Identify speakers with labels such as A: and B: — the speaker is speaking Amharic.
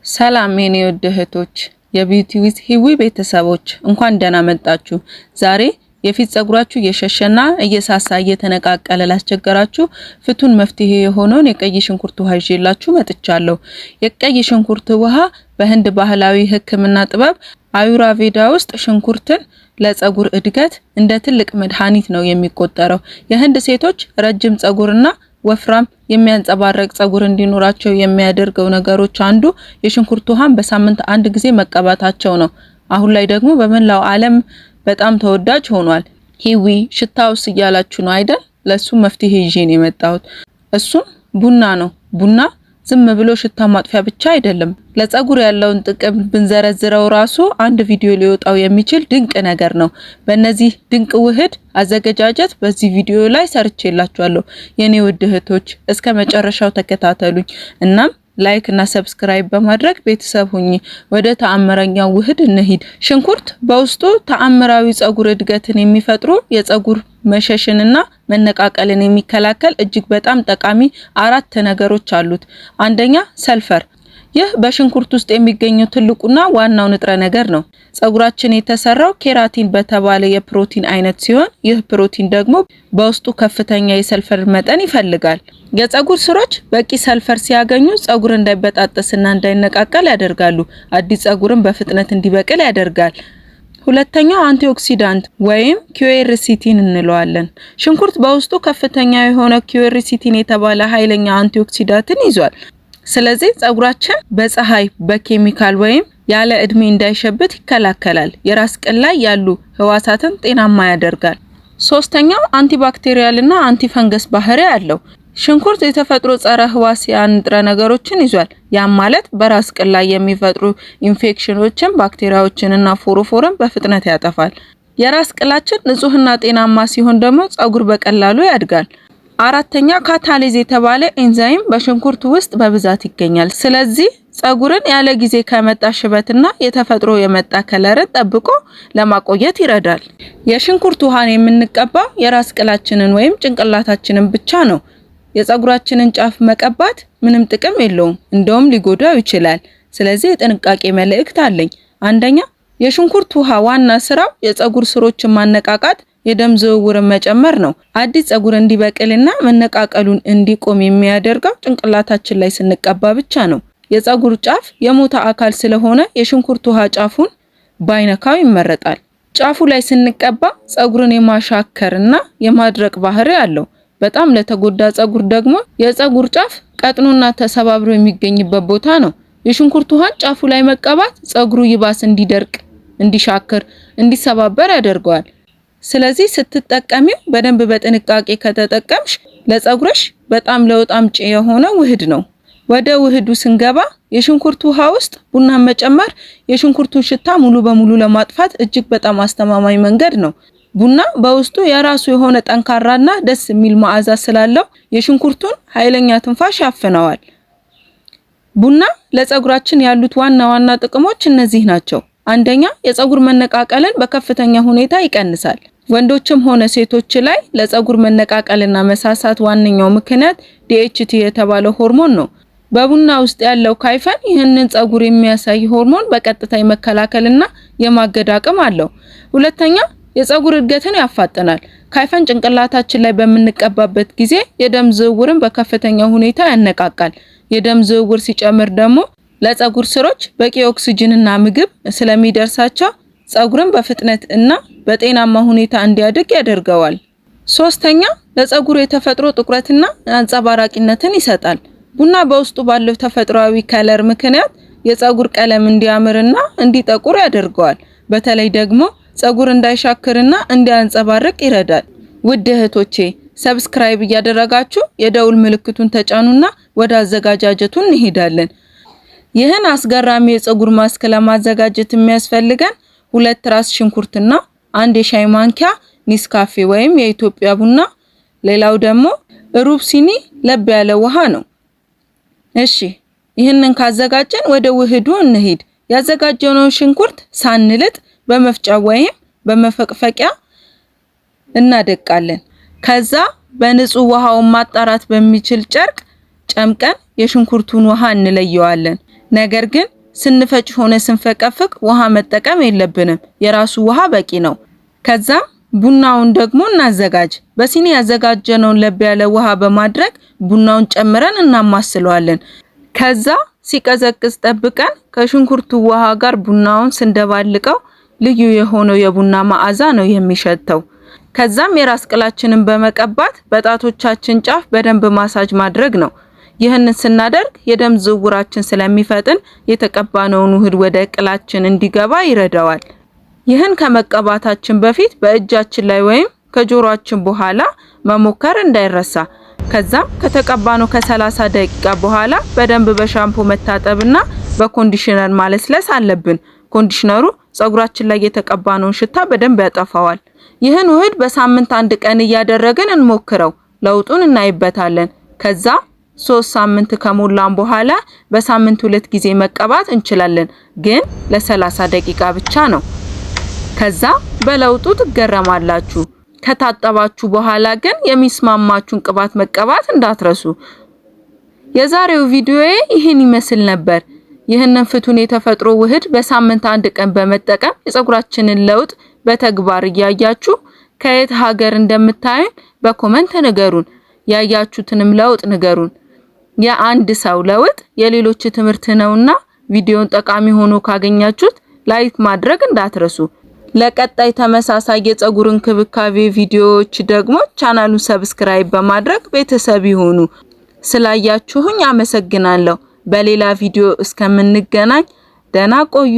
A: ሰላም የኔ ውድ እህቶች የቢዩቲ ዊዝ ሂዊ ቤተሰቦች እንኳን ደህና መጣችሁ። ዛሬ የፊት ጸጉራችሁ እየሸሸና እየሳሳ እየተነቃቀለ ላስቸገራችሁ ፍቱን መፍትሄ የሆነውን የቀይ ሽንኩርት ውሃ ይዤላችሁ መጥቻለሁ። የቀይ ሽንኩርት ውሃ በህንድ ባህላዊ ሕክምና ጥበብ አዩርቬዳ ውስጥ ሽንኩርትን ለጸጉር እድገት እንደ ትልቅ መድኃኒት ነው የሚቆጠረው። የህንድ ሴቶች ረጅም ጸጉርና ወፍራም የሚያንጸባረቅ ጸጉር እንዲኖራቸው የሚያደርገው ነገሮች አንዱ የሽንኩርት ውሃን በሳምንት አንድ ጊዜ መቀባታቸው ነው። አሁን ላይ ደግሞ በመላው ዓለም በጣም ተወዳጅ ሆኗል። ሂዊ ሽታውስ እያላችሁ ነው አይደል? ለሱ መፍትሄ ይዤ ነው የመጣሁት። እሱም ቡና ነው። ቡና ዝም ብሎ ሽታ ማጥፊያ ብቻ አይደለም። ለጸጉር ያለውን ጥቅም ብንዘረዝረው ራሱ አንድ ቪዲዮ ሊወጣው የሚችል ድንቅ ነገር ነው። በእነዚህ ድንቅ ውህድ አዘገጃጀት በዚህ ቪዲዮ ላይ ሰርቼላችኋለሁ። የኔ ውድ እህቶች እስከ መጨረሻው ተከታተሉኝ። እናም ላይክ እና ሰብስክራይብ በማድረግ ቤተሰብ ሁኚ። ወደ ተአምረኛው ውህድ እንሂድ። ሽንኩርት በውስጡ ተአምራዊ ጸጉር እድገትን የሚፈጥሩ የጸጉር መሸሽንና መነቃቀልን የሚከላከል እጅግ በጣም ጠቃሚ 4 ነገሮች አሉት። አንደኛ ሰልፈር። ይህ በሽንኩርት ውስጥ የሚገኘው ትልቁና ዋናው ንጥረ ነገር ነው። ጸጉራችን የተሰራው ኬራቲን በተባለ የፕሮቲን አይነት ሲሆን ይህ ፕሮቲን ደግሞ በውስጡ ከፍተኛ የሰልፈር መጠን ይፈልጋል። የጸጉር ስሮች በቂ ሰልፈር ሲያገኙ ጸጉር እንዳይበጣጠስና እንዳይነቃቀል ያደርጋሉ። አዲስ ጸጉርን በፍጥነት እንዲበቅል ያደርጋል። ሁለተኛው አንቲኦክሲዳንት ወይም ኪዩኤርሲቲን እንለዋለን። ሽንኩርት በውስጡ ከፍተኛ የሆነ ኪዩኤርሲቲን የተባለ ኃይለኛ አንቲኦክሲዳንትን ይዟል። ስለዚህ ጸጉራችን በፀሐይ በኬሚካል ወይም ያለ እድሜ እንዳይሸብት ይከላከላል። የራስ ቅል ላይ ያሉ ህዋሳትን ጤናማ ያደርጋል። ሶስተኛው አንቲባክቴሪያልና አንቲፈንገስ ባህሪ አለው። ሽንኩርት የተፈጥሮ ጸረ ህዋሲያን ንጥረ ነገሮችን ይዟል። ያም ማለት በራስ ቅል ላይ የሚፈጥሩ ኢንፌክሽኖችን፣ ባክቴሪያዎችንና ፎሮፎርን በፍጥነት ያጠፋል። የራስ ቅላችን ንጹህና ጤናማ ሲሆን ደግሞ ጸጉር በቀላሉ ያድጋል። አራተኛ ካታሊዝ የተባለ ኤንዛይም በሽንኩርት ውስጥ በብዛት ይገኛል። ስለዚህ ጸጉርን ያለ ጊዜ ከመጣ ሽበትና የተፈጥሮ የመጣ ከለርን ጠብቆ ለማቆየት ይረዳል። የሽንኩርት ውሃን የምንቀባው የራስ ቅላችንን ወይም ጭንቅላታችንን ብቻ ነው። የጸጉራችንን ጫፍ መቀባት ምንም ጥቅም የለውም፣ እንደውም ሊጎዳው ይችላል። ስለዚህ የጥንቃቄ መልእክት አለኝ። አንደኛ የሽንኩርት ውሃ ዋና ስራው የጸጉር ስሮችን ማነቃቃት፣ የደም ዝውውርን መጨመር ነው። አዲስ ጸጉር እንዲበቅልና መነቃቀሉን እንዲቆም የሚያደርገው ጭንቅላታችን ላይ ስንቀባ ብቻ ነው። የጸጉር ጫፍ የሞተ አካል ስለሆነ የሽንኩርት ውሃ ጫፉን ባይነካው ይመረጣል። ጫፉ ላይ ስንቀባ ጸጉርን የማሻከርና የማድረቅ ባህሪ አለው። በጣም ለተጎዳ ጸጉር ደግሞ የጸጉር ጫፍ ቀጥኖና ተሰባብሮ የሚገኝበት ቦታ ነው። የሽንኩርት ውሃን ጫፉ ላይ መቀባት ጸጉሩ ይባስ እንዲደርቅ፣ እንዲሻክር፣ እንዲሰባበር ያደርገዋል። ስለዚህ ስትጠቀሚው በደንብ በጥንቃቄ ከተጠቀምሽ ለጸጉርሽ በጣም ለውጥ አምጪ የሆነ ውህድ ነው። ወደ ውህዱ ስንገባ የሽንኩርት ውሃ ውስጥ ቡናን መጨመር የሽንኩርቱን ሽታ ሙሉ በሙሉ ለማጥፋት እጅግ በጣም አስተማማኝ መንገድ ነው። ቡና በውስጡ የራሱ የሆነ ጠንካራና ደስ የሚል መዓዛ ስላለው የሽንኩርቱን ኃይለኛ ትንፋሽ ያፍነዋል። ቡና ለጸጉራችን ያሉት ዋና ጥቅሞች እነዚህ ናቸው። አንደኛ የጸጉር መነቃቀልን በከፍተኛ ሁኔታ ይቀንሳል። ወንዶችም ሆነ ሴቶች ላይ ለጸጉር መነቃቀልና መሳሳት ዋነኛው ምክንያት ዲኤችቲ የተባለው ሆርሞን ነው። በቡና ውስጥ ያለው ካይፈን ይህንን ጸጉር የሚያሳይ ሆርሞን በቀጥታ የመከላከልና የማገድ አቅም አለው። ሁለተኛ የጸጉር እድገትን ያፋጥናል። ካይፈን ጭንቅላታችን ላይ በምንቀባበት ጊዜ የደም ዝውውርን በከፍተኛ ሁኔታ ያነቃቃል። የደም ዝውውር ሲጨምር ደግሞ ለጸጉር ስሮች በቂ ኦክሲጅንና ምግብ ስለሚደርሳቸው ጸጉርን በፍጥነት እና በጤናማ ሁኔታ እንዲያድግ ያደርገዋል። ሶስተኛ ለጸጉር የተፈጥሮ ጥቁረትና አንጸባራቂነትን ይሰጣል። ቡና በውስጡ ባለው ተፈጥሯዊ ከለር ምክንያት የጸጉር ቀለም እንዲያምርና እንዲጠቁር ያደርገዋል። በተለይ ደግሞ ጸጉር እንዳይሻክርና እንዲያንጸባርቅ ይረዳል። ውድ እህቶቼ ሰብስክራይብ እያደረጋችሁ የደውል ምልክቱን ተጫኑና ወደ አዘጋጃጀቱ እንሄዳለን። ይህን አስገራሚ የጸጉር ማስክ ለማዘጋጀት የሚያስፈልገን 2 ራስ ሽንኩርትና 1 የሻይ ማንኪያ ኒስካፌ ወይም የኢትዮጵያ ቡና፣ ሌላው ደግሞ ሩብ ሲኒ ለብ ያለ ውሃ ነው። እሺ ይህንን ካዘጋጀን ወደ ውህዱ እንሂድ። ያዘጋጀነው ሽንኩርት ሳንልጥ በመፍጫ ወይም በመፈቅፈቂያ እናደቃለን። ከዛ በንጹህ ውሃው ማጣራት በሚችል ጨርቅ ጨምቀን የሽንኩርቱን ውሃ እንለየዋለን። ነገር ግን ስንፈጭ ሆነ ስንፈቀፍቅ ውሃ መጠቀም የለብንም። የራሱ ውሃ በቂ ነው። ከዛ ቡናውን ደግሞ እናዘጋጅ። በሲኒ ያዘጋጀነውን ለብ ያለ ውሃ በማድረግ ቡናውን ጨምረን እናማስለዋለን። ከዛ ሲቀዘቅዝ ጠብቀን ከሽንኩርቱ ውሃ ጋር ቡናውን ስንደባልቀው ልዩ የሆነው የቡና መዓዛ ነው የሚሸተው። ከዛም የራስ ቅላችንን በመቀባት በጣቶቻችን ጫፍ በደንብ ማሳጅ ማድረግ ነው። ይህንን ስናደርግ የደም ዝውውራችን ስለሚፈጥን የተቀባነውን ውህድ ወደ ቅላችን እንዲገባ ይረዳዋል። ይህን ከመቀባታችን በፊት በእጃችን ላይ ወይም ከጆሮአችን በኋላ መሞከር እንዳይረሳ። ከዛም ከተቀባነው ከ30 ደቂቃ በኋላ በደንብ በሻምፖ መታጠብና በኮንዲሽነር ማለስለስ አለብን። ኮንዲሽነሩ ጸጉራችን ላይ የተቀባነውን ሽታ በደንብ ያጠፋዋል። ይህን ውህድ በሳምንት 1 ቀን እያደረግን እንሞክረው። ለውጡን እናይበታለን። ከዛ 3 ሳምንት ከሞላን በኋላ በሳምንት 2 ጊዜ መቀባት እንችላለን፣ ግን ለ30 ደቂቃ ብቻ ነው። ከዛ በለውጡ ትገረማላችሁ። ከታጠባችሁ በኋላ ግን የሚስማማችሁን ቅባት መቀባት እንዳትረሱ። የዛሬው ቪዲዮዬ ይህን ይመስል ነበር። ይህንን ፍቱን የተፈጥሮ ውህድ በሳምንት 1 ቀን በመጠቀም የጸጉራችንን ለውጥ በተግባር እያያችሁ ከየት ሀገር እንደምታዩን በኮሜንት ንገሩን። ያያችሁትንም ለውጥ ንገሩን። የአንድ ሰው ለውጥ የሌሎች ትምህርት ነውና ቪዲዮን ጠቃሚ ሆኖ ካገኛችሁት ላይክ ማድረግ እንዳትረሱ። ለቀጣይ ተመሳሳይ የጸጉር እንክብካቤ ቪዲዮዎች ደግሞ ቻናሉን ሰብስክራይብ በማድረግ ቤተሰብ ይሁኑ። ስላያችሁኝ አመሰግናለሁ። በሌላ ቪዲዮ እስከምንገናኝ ደህና ቆዩ።